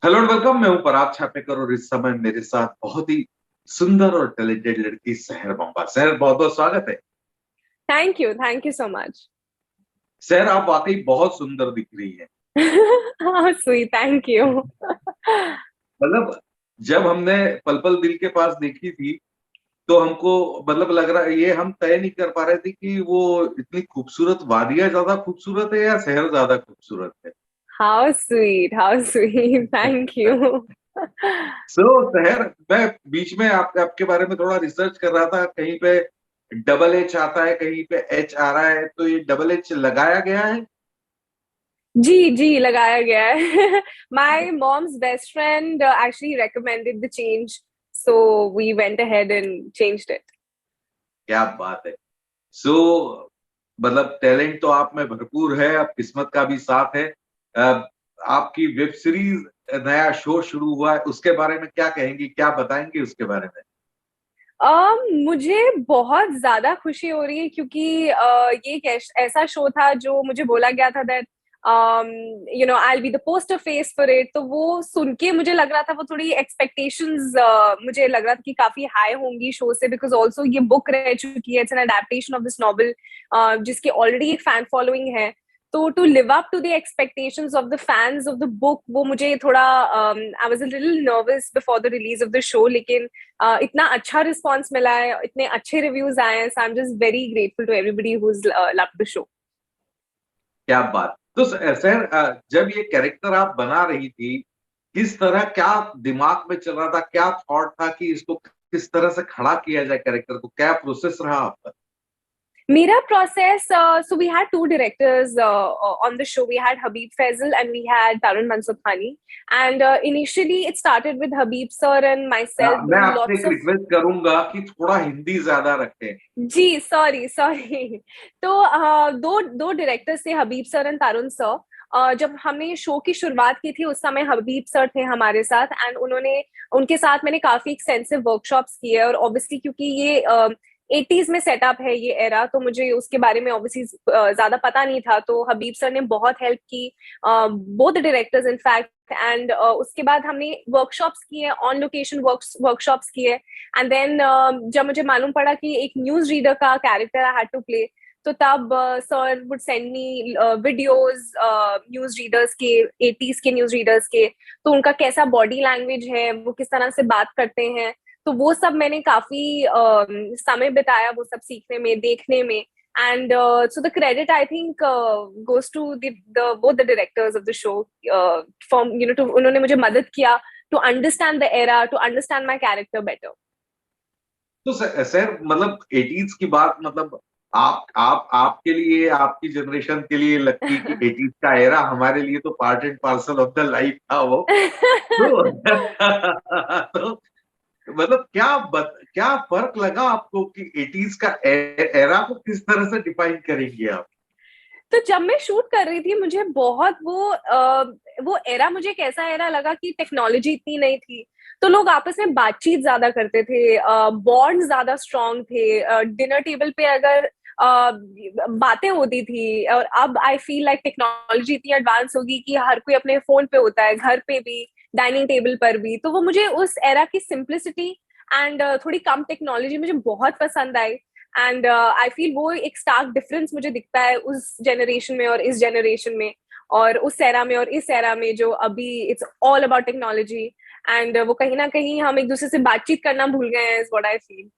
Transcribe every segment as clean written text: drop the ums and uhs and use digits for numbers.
Hello and welcome. मैं हूं पराग छापेकर और इस समय मेरे साथ बहुत ही सुंदर और टैलेंटेड लड़की सहर बम्बा। सहर, बहुत बहुत स्वागत है। Thank you so much. सहर, आप वाकई बहुत सुंदर दिख रही है। हाँ स्वीट, थैंक यू। मतलब जब हमने पल पल दिल के पास देखी थी तो हमको मतलब लग रहा है, ये हम तय नहीं कर पा रहे थे कि वो इतनी खूबसूरत वादिया ज्यादा खूबसूरत है या शहर ज्यादा खूबसूरत है। How sweet, thank you. So शहर, मैं बीच में आपके बारे में थोड़ा रिसर्च कर रहा था। कहीं पे डबल एच आता है, कहीं पे एच आ रहा है, तो ये डबल एच लगाया गया है। जी जी, लगाया गया है। My mom's best friend actually recommended the change, so we went ahead and changed it. क्या बात है। सो मतलब टैलेंट तो आप में भरपूर है, अब किस्मत का भी साथ है। आपकी वेब सीरीज, नया शो शुरू हुआ है, उसके बारे में क्या कहेंगी, क्या बताएंगे उसके बारे में। मुझे बहुत ज्यादा खुशी हो रही है क्योंकि ये एक ऐसा शो था जो मुझे बोला गया था that I will be the poster face for it. तो वो सुन के मुझे लग रहा था, वो थोड़ी एक्सपेक्टेशंस मुझे लग रहा था कि काफी हाई होंगी शो से, बिकॉज ऑल्सो ये बुक रह चुकी है, it's an adaptation of this novel जिसकी ऑलरेडी एक फैन फॉलोइंग है। तो to live up to the expectations of the fans of the book, वो मुझे थोड़ा I was a little nervous before the release of the show, लेकिन इतना अच्छा रिस्पॉन्स मिला है, इतने अच्छे रिव्यूज आए हैं, so I am just very grateful to everybody who is loved the show. क्या बात। तो सर, जब ये कैरेक्टर आप बना रही थी, किस तरह, क्या दिमाग में चल रहा था, क्या थॉट था कि इसको किस तरह से खड़ा किया जाए, कैरेक्टर को, क्या प्रोसेस रहा आपका। Mera process, so we had two directors on the show. We had Habib Faisal and we had Tarun Mansukhani. And initially, it started with Habib sir and myself मैं doing आपसे lots एक of. Request करूंगा कि थोड़ा हिंदी ज्यादा रखें। जी sorry sorry. तो दो दो डायरेक्टर्स थे, हबीब सर एंड तारुण सर। जब हमने शो की शुरुआत की थी उस समय हबीब सर थे हमारे साथ, एंड उन्होंने उनके साथ मैंने काफी एक्सटेंसिव वर्कशॉप्स किए। और ऑब्वियसली क्योंकि ये 80s में सेटअप है ये एरा, तो मुझे उसके बारे में ऑब्वियसली ज्यादा पता नहीं था। तो हबीब सर ने बहुत हेल्प की, both the directors in fact. And उसके बाद हमने वर्कशॉप्स किए, ऑन लोकेशन वर्कशॉप्स किए। एंड देन जब मुझे मालूम पड़ा कि एक न्यूज रीडर का character I had to play, तो तब sir would send me videos news readers के, 80s के न्यूज रीडर्स के। तो उनका कैसा बॉडी लैंग्वेज है, वो किस तरह से बात करते हैं, तो वो सब मैंने काफी समय बिताया वो सब सीखने में, देखने में। And so the credit I think goes to the both the directors of the show, from to, उन्होंने मुझे मदद किया to understand the era, to understand my character better. तो सर मतलब एटीज की बात, मतलब आप आपके लिए, आपकी जनरेशन के लिए लगती कि एटीज का एरा, हमारे लिए तो part and parcel of the life था वो। तो, तो मतलब क्या फर्क लगा आपको कि एटीज का एरा को किस तरह से डिफाइन करेंगे आप। तो जब मैं शूट कर रही थी मुझे बहुत वो एरा, मुझे एक ऐसा एरा लगा कि टेक्नोलॉजी इतनी नहीं थी, तो लोग आपस में बातचीत ज्यादा करते थे, बॉन्ड ज्यादा स्ट्रांग थे, डिनर टेबल पे अगर बातें होती थी। और अब आई फील लाइक टेक्नोलॉजी इतनी एडवांस होगी कि हर कोई अपने फोन पे होता है, घर पे भी, डाइनिंग टेबल पर भी। तो वो मुझे उस एरा की सिंप्लिसिटी एंड थोड़ी कम टेक्नोलॉजी मुझे बहुत पसंद आई। एंड आई फील वो एक स्टार्क डिफरेंस मुझे दिखता है उस जनरेशन में और इस जनरेशन में, और उस एरा में और इस एरा में, जो अभी it's all about technology. And वो कहीं ना कहीं हम एक दूसरे से बातचीत करना भूल गए हैं, इज व्हाट आई फील।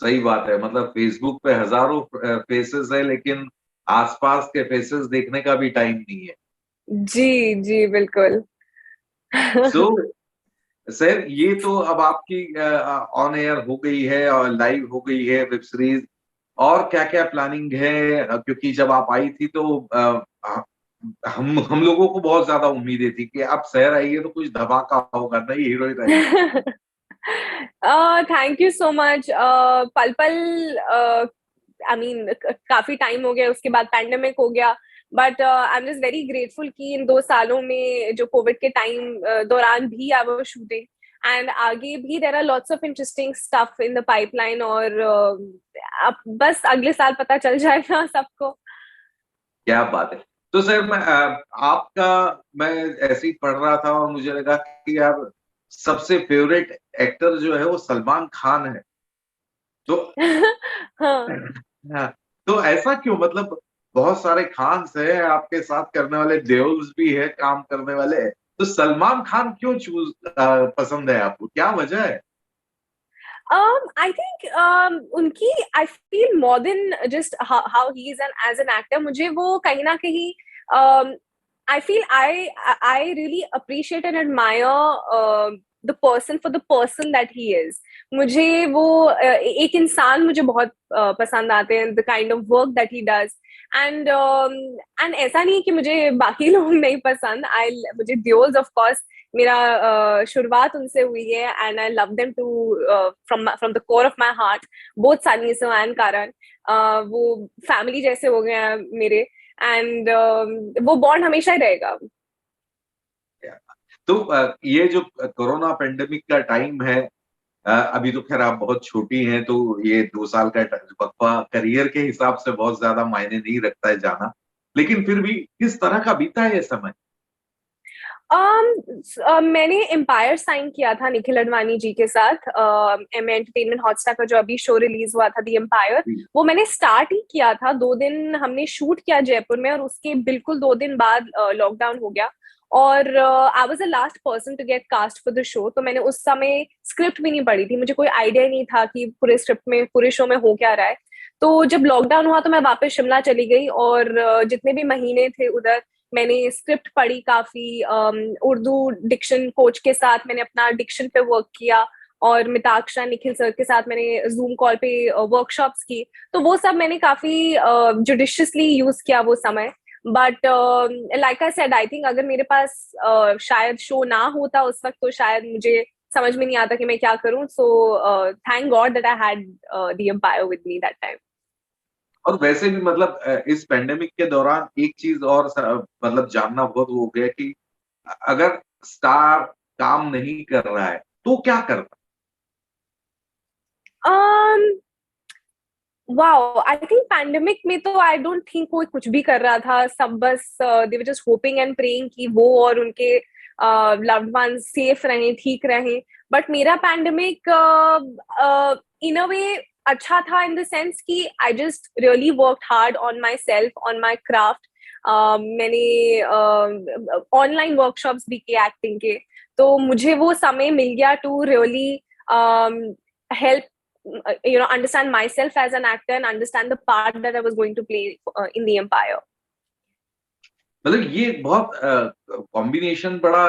सही बात है। मतलब फेसबुक पे हजारों फेसेस है, लेकिन आसपास के फेसेस देखने का भी टाइम नहीं है। जी जी बिल्कुल। सो सर, ये तो अब आपकी ऑन एयर हो गई है और लाइव हो गई है वेब सीरीज। और क्या क्या प्लानिंग है, क्योंकि जब आप आई थी तो हम लोगों को बहुत ज्यादा उम्मीदें थी कि अब शहर आई है तो कुछ धमाका होगा, नई हीरोइन आई है। Thank you so much. पल पल, आई मीन काफी टाइम हो गया, उसके बाद पैंडेमिक हो गया। But I am just very grateful कि इन 2 सालों में जो कोविड के टाइम दौरान भी आई वाज शूटिंग, एंड आगे भी there are lots of interesting stuff in the pipeline. और अब बस अगले साल पता चल जाएगा सबको। क्या बात है। तो सर आपका, मैं ऐसे ही पढ़ रहा था और मुझे लगा कि यार सबसे फेवरेट एक्टर जो है वो सलमान खान है। तो हाँ। हाँ, तो ऐसा क्यों, मतलब बहुत सारे खान्स हैं आपके साथ करने वाले, देओल्स भी है काम करने वाले, तो सलमान खान क्यों चूज पसंद है आपको, क्या वजह है? I think उनकी I feel more than just how he is an as an actor. मुझे वो कहीं ना कहीं I feel I really appreciate and admire the person for the person that he is. मुझे वो एक इंसान मुझे बहुत पसंद आते हैं, the kind of work that he does. And ऐसा नहीं कि मुझे बाकी लोग नहीं पसंद. मुझे Deols of course मेरा शुरुआत उनसे हुई है and I love them too from the core of my heart. Both Sunny so and Karan, वो फैमिली जैसे हो गए हैं मेरे. एंड वो बॉन्ड हमेशा ही रहेगा. तो ये जो कोरोना पेंडेमिक का टाइम है, अभी तो खैर आप बहुत छोटी हैं, तो ये 2 साल का वक्फा करियर के हिसाब से बहुत ज्यादा मायने नहीं रखता है जाना, लेकिन फिर भी किस तरह का बीता है ये समय? मैंने एम्पायर साइन किया था निखिल अडवाणी जी के साथ. एम एंटरटेनमेंट हॉटस्टार का जो अभी शो रिलीज हुआ था दी एम्पायर, वो मैंने स्टार्ट ही किया था. 2 दिन हमने शूट किया जयपुर में और उसके बिल्कुल 2 दिन बाद लॉकडाउन हो गया. और I was the last person to get cast for the show. तो मैंने उस समय स्क्रिप्ट भी नहीं पढ़ी थी, मुझे कोई आइडिया नहीं था कि पूरे स्क्रिप्ट में पूरे शो में हो क्या रहा है. तो जब लॉकडाउन हुआ तो मैं वापस शिमला चली गई और जितने भी महीने थे उधर मैंने स्क्रिप्ट पढ़ी काफी. उर्दू डिक्शन कोच के साथ मैंने अपना डिक्शन पे वर्क किया और मिताक्षरा निखिल सर के साथ मैंने जूम कॉल पे वर्कशॉप्स की. तो वो सब मैंने काफी जुडिशियसली यूज किया वो समय. But like I said, I think अगर मेरे पास शायद शो ना होता उस वक्त तो शायद मुझे समझ में नहीं आता कि मैं क्या करूं. So thank God that I had the empire with me that time. और वैसे भी मतलब इस पेंडेमिक के दौरान एक चीज और मतलब जानना बहुत वो हो गया कि अगर स्टार काम नहीं कर रहा है तो क्या करता? वाओ, आई थिंक पैंडेमिक में तो आई डोंट थिंक कोई कुछ भी कर रहा था. सब बस they were just hoping and praying कि वो और उनके लव्ड वंस सेफ रहें, ठीक रहें. बट मेरा पैंडेमिक इन अ वे अच्छा था इन द सेंस कि I just really worked hard on my self, on my craft. मैंने ऑनलाइन वर्कशॉप्स भी किए एक्टिंग के. तो मुझे वो समय मिल गया to really help understand myself as an actor and understand the part that I was going to play in the empire. मतलब ये बहुत कॉम्बिनेशन बड़ा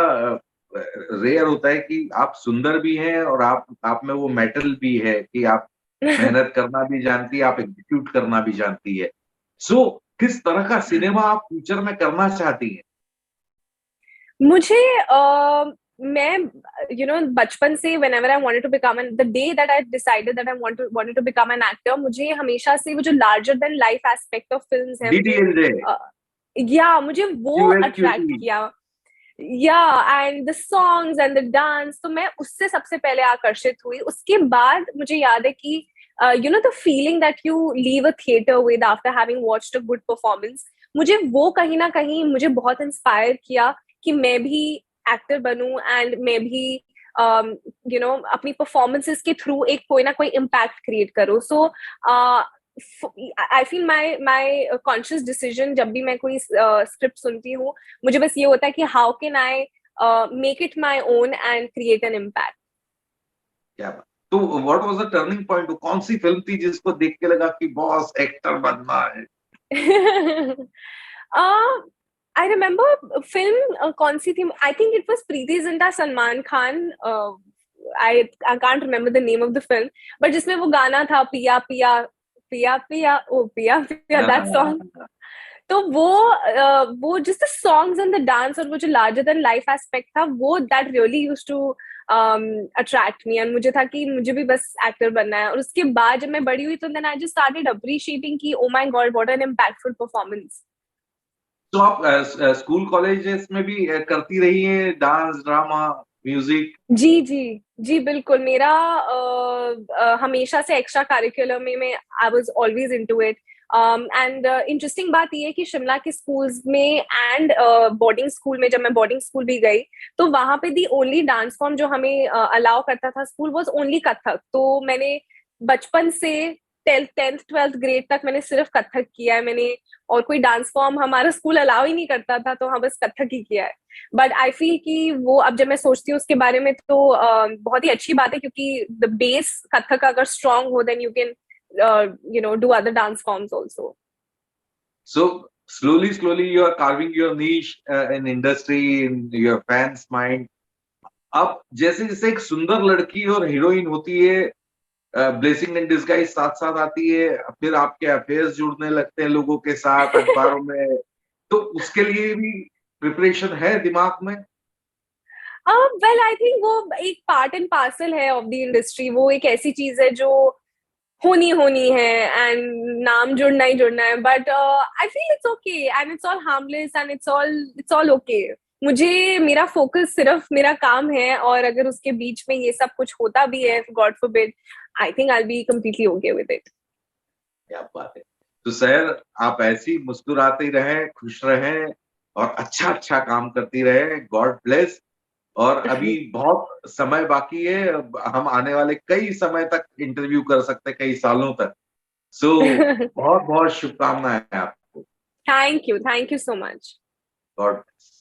रेयर होता है कि आप सुंदर भी हैं और आप में वो मेटल भी है कि आप मेहनत करना भी जानती है, आप एग्जीक्यूट करना भी जानती है. सो किस तरह का सिनेमा आप फ्यूचर में करना चाहती हैं? मुझे मैं बचपन से whenever I wanted to become the day that I decided that I wanted to become an actor, मुझे हमेशा से वो जो larger than life aspect of films है डीडीएलजे, या मुझे वो अट्रैक्ट क्यूएलक्यूटी. किया. या and the songs and the dance, तो मैं उससे सबसे पहले आकर्षित हुई. उसके बाद मुझे याद है कि the feeling that you leave a theatre with after having watched a good performance, मुझे वो कहीं ना कहीं मुझे बहुत इंस्पायर किया कि मैं भी एक्टर बनूं एंड मैं भी अपनी परफॉर्मेंसेस के थ्रू एक कोई ना कोई इम्पैक्ट क्रिएट करूं. So I feel my conscious decision जब भी मैं कोई स्क्रिप्ट सुनती हूँ, मुझे बस ये होता है कि how can I make it my own and create an impact. क्या बात. तो what was the turning point, कौन सी फिल्म थी जिसको देख के लगा कि बॉस एक्टर बनना है? आई रिमेम्बर फिल्म कौन सी थी. I think it was Preity Zinta Salman Khan. I can't remember the name of the film, but जिसमें वो गाना था पिया पिया पिया पिया ओ पिया पिया, दैट सॉन्ग. तो वो just the songs and the dance और वो जो लार्जर देन लाइफ एस्पेक्ट था, वो that really used to attract me. And मुझे था कि मुझे भी बस एक्टर बनना है. और उसके बाद जब मैं बड़ी हुई तो then I just started appreciating कि oh my god what an impactful performance. तो आप स्कूल कॉलेजेस में भी करती रही हैं डांस, ड्रामा, म्यूजिक? जी जी जी बिल्कुल. मेरा हमेशा से एक्स्ट्रा करिकुलर में मैं I was always into it. And interesting बात ये है कि शिमला के स्कूल्स में एंड बोर्डिंग स्कूल में, जब मैं बोर्डिंग स्कूल भी गई, तो वहां पे दी ओनली डांस फॉर्म जो हमें अलाउ करता था स्कूल वाज ओनली कथक। तो मैंने बचपन से 10th 12th ग्रेड तक मैंने सिर्फ कथक किया है मैंने, और कोई डांस फॉर्म हमारा स्कूल अलाउ ही नहीं करता था, तो हाँ बस कथक ही किया है। बट आई फील कि वो अब जब मैं सोचती हूँ उसके बारे में तो बहुत ही अच्छी बात है, क्योंकि द बेस कथक अगर स्ट्रांग हो then you can do other dance forms also. So slowly you are carving your niche in industry, in your fans mind. अब जैसे जैसे एक सुंदर लड़की और हीरोइन होती है, ब्लेसिंग इन डिस्गाइज साथ साथ आती है, फिर आपके अफेयर्स जुड़ने लगते हैं लोगों के साथ अखबारों में, तो उसके लिए भी प्रिपरेशन है दिमाग में? वेल आई थिंक वो एक पार्ट एंड पार्सल है ऑफ द इंडस्ट्री। वो एक ऐसी चीज है जो होनी होनी है, एंड नाम जुड़ना ही जुड़ना है। But I feel it's okay and it's all harmless and it's all okay. मुझे मेरा फोकस सिर्फ मेरा काम है, और अगर उसके बीच में ये सब कुछ होता भी है, God forbid, I think I will be completely okay with it. क्या बात है। तो सर, आप ऐसी मुस्कुराते रहें, खुश रहें और अच्छा अच्छा काम करती रहें। God bless. और अभी बहुत समय बाकी है, अब हम आने वाले कई समय तक इंटरव्यू कर सकते हैं, कई सालों तक। सो बहुत बहुत शुभकामनाएं आपको। Thank you so much. God bless.